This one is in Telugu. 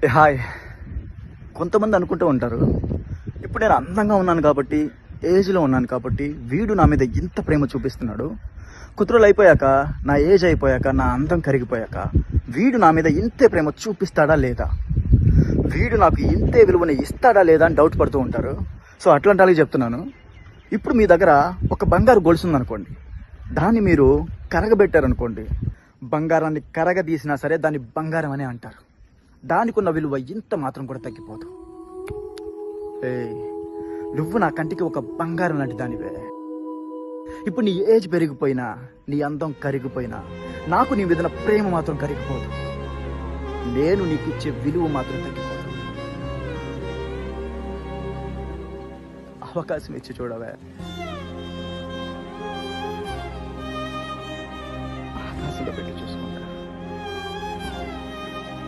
హాయ్. కొంతమంది అనుకుంటూ ఉంటారు, ఇప్పుడు నేను అందంగా ఉన్నాను కాబట్టి, ఏజ్లో ఉన్నాను కాబట్టి వీడు నా మీద ఇంత ప్రేమ చూపిస్తున్నాడు. కుతురులు అయిపోయాక, నా ఏజ్ అయిపోయాక, నా అందం కరిగిపోయాక వీడు నా మీద ఇంతే ప్రేమ చూపిస్తాడా లేదా, వీడు నాకు ఇంతే విలువని ఇస్తాడా లేదా అని డౌట్ పడుతూ ఉంటారు. సో అట్లాంటి వాళ్ళకి చెప్తున్నాను, ఇప్పుడు మీ దగ్గర ఒక బంగారు గొలుసు ఉందనుకోండి, దాన్ని మీరు కరగబెట్టారనుకోండి, బంగారాన్ని కరగదీసినా సరే దాన్ని బంగారం అనే అంటారు. దానికి ఉన్న విలువ ఇంత మాత్రం కూడా తగ్గిపోదు. నువ్వు నా కంటికి ఒక బంగారం లాంటి దానివే. ఇప్పుడు నీ ఏజ్ పెరిగిపోయినా, నీ అందం కరిగిపోయినా, నాకు నీ మీద ప్రేమ మాత్రం కరిగిపోదు. నేను నీకు ఇచ్చే విలువ మాత్రం తగ్గిపోదు. అవకాశం ఇచ్చి చూడవే. ఆకాశంలో పెట్టి చూసుకో.